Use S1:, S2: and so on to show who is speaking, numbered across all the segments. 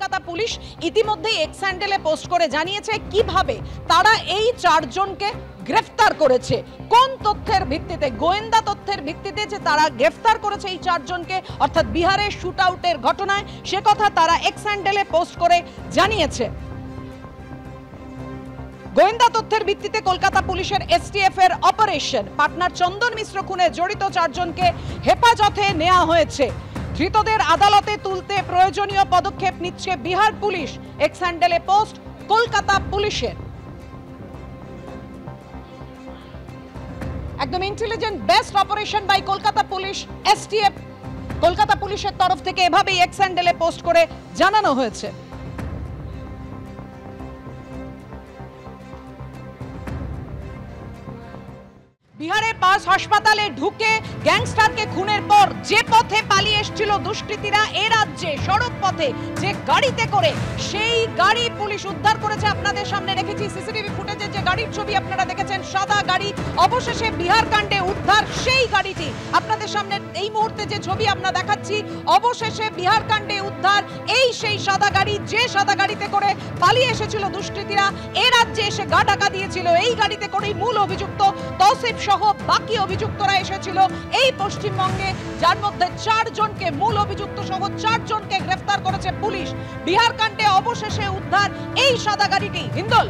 S1: Kolkata police ইতিমধ্যেই x হ্যান্ডেলে post করে জানিয়েছে কিভাবে তারা এই চারজনকে গ্রেফতার করেছে, কোন তথ্যের ভিত্তিতে, গোয়েন্দা তথ্যের ভিত্তিতে যে তারা গ্রেফতার করেছে এই চারজনকে, অর্থাৎ বিহারের শুট আউটের ঘটনায়, সে কথা তারা এক্স হ্যান্ডেলে পোস্ট করে জানিয়েছে। গোয়েন্দা তথ্যের ভিত্তিতে কলকাতা পুলিশের এসটিএফ এর অপারেশন পাটনার চন্দন মিশ্র খুনে জড়িত চারজনকে হেফাজতে নেওয়া হয়েছে। ধৃতদের আদালতে তুলতে প্রয়োজনীয় পদক্ষেপ নিচ্ছে বিহার পুলিশ। এক্স হ্যান্ডেলে পোস্ট কলকাতা পুলিশের। একদম intelligent best operation by Kolkata police STF. Kolkata পুলিশের তরফ থেকে এভাবেই এক্স হ্যান্ডেলে পোস্ট করে জানানো হয়েছে। বিহারের পাস হাসপাতালে ঢুকে গ্যাংস্টারকে খুনের পর যে পথে পালিয়ে এসেছিল দুষ্কৃতীরা এ রাজ্যে, সড়ক পথে যে গাড়িতে করে, সেই গাড়ি পুলিশ উদ্ধার করেছে। আপনাদের সামনে রেখেছি সিসিটিভি ফুটেজে যে গাড়ির ছবি আপনারা দেখেছেন, সাদা গাড়ি। অবশেষে বিহার কাণ্ডে উদ্ধার সেই গাড়িটি। আপনাদের সামনে এই মুহূর্তে যে ছবি আমরা দেখাচ্ছি, অবশেষে বিহার কাণ্ডে উদ্ধার এই সেই সাদা গাড়ি, যে সাদা গাড়িতে করে পালিয়ে এসেছিল দুষ্কৃতীরা, এ রাজ্যে এসে গা ঢাকা দিয়েছিল। এই গাড়িতে করেই মূল অভিযুক্ত তৌসিফ সহ বাকি অভিযুক্তরা এসেছিল এই পশ্চিমবঙ্গে, যার মধ্যে 4 জনকে, মূল অভিযুক্ত সহ 4 জনকে গ্রেফতার করেছে পুলিশ। বিহার কাণ্ডে অবশেষে উদ্ধার এই সাদা গাড়িটি। হিন্দল,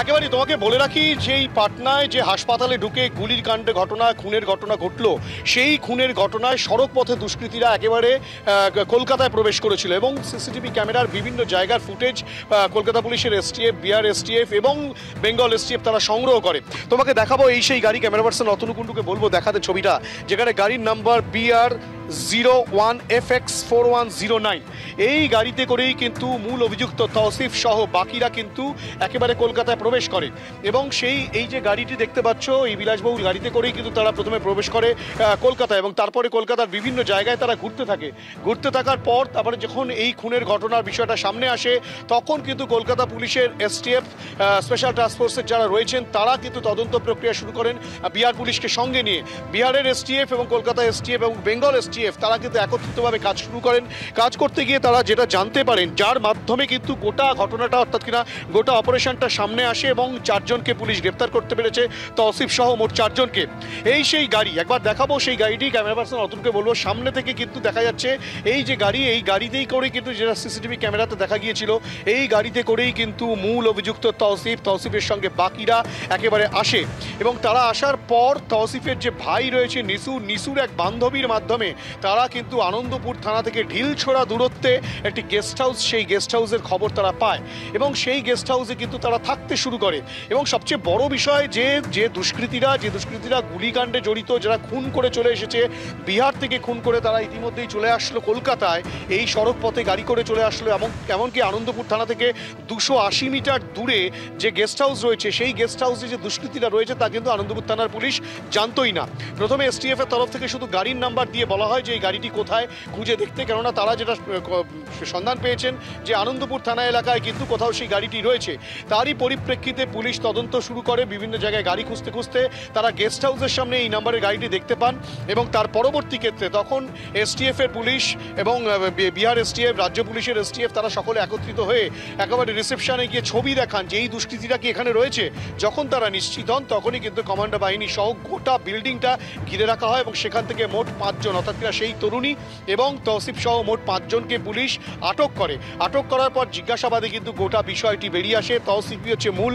S2: একেবারে তোমাকে বলে রাখি, যেই পাটনায় যে হাসপাতালে ঢুকে গুলির কাণ্ডে ঘটনা, খুনের ঘটনা ঘটলো, সেই খুনের ঘটনায় সড়ক পথে দুষ্কৃতীরা একেবারে কলকাতায় প্রবেশ করেছিল এবং সিসিটিভি ক্যামেরার বিভিন্ন জায়গার ফুটেজ কলকাতা পুলিশের এসটিএফ, বিহার এসটিএফ এবং বেঙ্গল এসটিএফ তারা সংগ্রহ করে। তোমাকে দেখাবো এই সেই গাড়ি। ক্যামেরা পার্সন অতনু কুণ্ডুকে বলবো দেখাতে ছবিটা, যেখানে গাড়ির নাম্বার BR 01FX4109। এই গাড়িতে করেই কিন্তু মূল অভিযুক্ত তৌসিফ সহ বাকিরা কিন্তু একেবারে কলকাতায় প্রবেশ করে এবং এই যে গাড়িটি দেখতে পাচ্ছ, এই বিলাসবহুল গাড়িতে করেই কিন্তু তারা প্রথমে প্রবেশ করে কলকাতায় এবং তারপরে কলকাতার বিভিন্ন জায়গায় তারা ঘুরতে থাকে। ঘুরতে থাকার পর তারপরে যখন এই খুনের ঘটনার বিষয়টা সামনে আসে, তখন কিন্তু কলকাতা পুলিশের এসটিএফ, স্পেশাল টাস্ক ফোর্সের যারা রয়েছেন, তারা কিন্তু তদন্ত প্রক্রিয়া শুরু করেন বিহার পুলিশকে সঙ্গে নিয়ে। বিহারের এসটিএফ এবং কলকাতা এসটিএফ এবং বেঙ্গল এসটিএফ তারা কিন্তু একত্রিতভাবে কাজ শুরু করেন। কাজ করতে গিয়ে তারা যেটা জানতে পারেন, যার মাধ্যমে কিন্তু গোটা ঘটনাটা, অর্থাৎ কিনা গোটা অপারেশনটা সামনে আসে এবং 4 জনকে পুলিশ গ্রেপ্তার করতে পেরেছে, তৌসিফ সহ মোট 4 জনকে। এই সেই গাড়ি, একবার দেখাবো সেই গাড়িটি। ক্যামেরা পার্সন অতুলকে বলবো, সামনে থেকে কিন্তু দেখা যাচ্ছে এই যে গাড়ি, এই গাড়িতেই করে কিন্তু যেটা সিসিটিভি ক্যামেরাতে দেখা গিয়েছিল, এই গাড়িতে করেই কিন্তু মূল অভিযুক্ত তৌসিফের সঙ্গে বাকিরা একেবারে আসে এবং তারা আসার পর তৌসিফের যে ভাই রয়েছে নিসুর এক বান্ধবীর মাধ্যমে তারা কিন্তু আনন্দপুর থানা থেকে ঢিলছোড়া দূরত্বে একটি গেস্ট হাউস, সেই গেস্ট হাউসের খবর তারা পায় এবং সেই গেস্ট হাউসে কিন্তু তারা থাকতে শুরু করে। এবং সবচেয়ে বড় বিষয় যে দুষ্কৃতীরা গুলিকাণ্ডে জড়িত, যারা খুন করে চলে এসেছে বিহার থেকে, খুন করে তারা ইতিমধ্যেই চলে আসলো কলকাতায়, এই সড়ক পথে গাড়ি করে চলে আসলো। এমনকি আনন্দপুর থানা থেকে 280 মিটার দূরে যে গেস্ট হাউস রয়েছে, সেই গেস্ট হাউসে যে দুষ্কৃতীরা রয়েছে তা কিন্তু আনন্দপুর থানার পুলিশ জানতোই না। প্রথমে এসটিএফ এর তরফ থেকে শুধু গাড়ির নাম্বার দিয়ে বলা হয় যে এই গাড়িটি কোথায়, খুঁজে দেখতে, কেননা তারা যেটা সন্ধান পেয়েছেন যে আনন্দপুর থানা এলাকায় কিন্তু কোথাও সেই গাড়িটি রয়েছে। তারই পরিপ্রেক্ষিতে পুলিশ তদন্ত শুরু করে, বিভিন্ন জায়গায় গাড়ি খুঁজতে খুঁজতে তারা গেস্ট হাউসের সামনে এই নাম্বারের গাড়িটি দেখতে পান এবং তার পরবর্তী ক্ষেত্রে তখন এসটিএফ এর পুলিশ এবং বিহার এসটিএফ, রাজ্য পুলিশের এসটিএফ তারা সকলে একত্রিত হয়ে একেবারে রিসেপশনে গিয়ে ছবি দেখান যে এই দুষ্কৃতীরা কি এখানে রয়েছে। যখন তারা নিশ্চিত হন, তখনই কিন্তু কমান্ডো বাহিনী সহ গোটা বিল্ডিংটা ঘিরে রাখা হয় এবং সেখান থেকে মোট 5 জন, অর্থাৎ সেই তরুণী এবং তৌসিফ সহ মোট 5 জনকে পুলিশ আটক করে। আটক করার পর জিজ্ঞাসাবাদে কিন্তু গোটা বিষয়টি বেরিয়ে আসে। তৌসিফই হচ্ছে মূল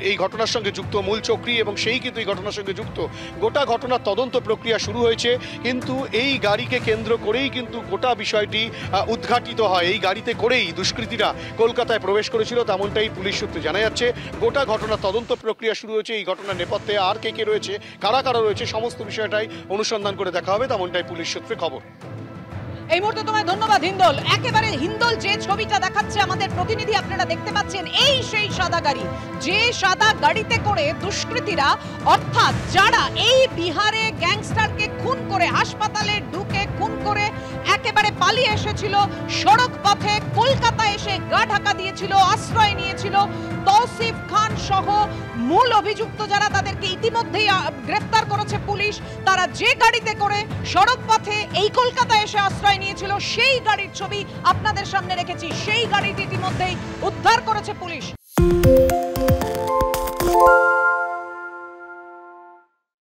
S2: এই ঘটনার সঙ্গে যুক্ত, মূল চক্রী এবং সেই কিন্তু এই ঘটনার সঙ্গে যুক্ত। গোটা ঘটনার তদন্ত প্রক্রিয়া শুরু হয়েছে, কিন্তু এই গাড়িকে কেন্দ্র করেই কিন্তু গোটা বিষয়টি উদ্ঘাটিত হয়। এই গাড়িতে করেই দুষ্কৃতীরা কলকাতায় প্রবেশ করেছিল, তেমনটাই পুলিশ সূত্রে জানা যাচ্ছে। গোটা ঘটনার তদন্ত প্রক্রিয়া শুরু হয়েছে। এই ঘটনার নেপথ্যে আর কে রয়েছে, কারা রয়েছে, সমস্ত বিষয়টাই অনুসন্ধান করে দেখা হবে, তেমনটাই পুলিশ সূত্রে খবর।
S1: এই মুহূর্তে তোমায় ধন্যবাদ হিন্দল। একেবারে হিন্দল যে ছবিটা দেখাচ্ছে আমাদের প্রতিনিধি, আপনারা দেখতে পাচ্ছেন এই সেই সাদা গাড়ি, যে সাদা গাড়িতে করে দুষ্কৃতীরা, অর্থাৎ যারা এই বিহারে গ্যাংস্টারকে খুন করে হাসপাতালে ঢুকে খুন করে একেবারে পালিয়ে এসেছিল, সড়ক পথে কলকাতা এসে গা ঢাকা দিয়েছিল, আশ্রয় নিয়েছিল। তৌসিফ খান সহ মূল অভিযুক্ত যারা, তাদেরকে ইতিমধ্যেই গ্রেফতার করেছে পুলিশ। তারা যে গাড়িতে করে সড়ক পথে এই কলকাতা এসে আশ্রয় নিয়েছিল, সেই গাড়ির ছবি আপনাদের সামনে রেখেছি। সেই গাড়িটি ইতিমধ্যেই উদ্ধার করেছে পুলিশ।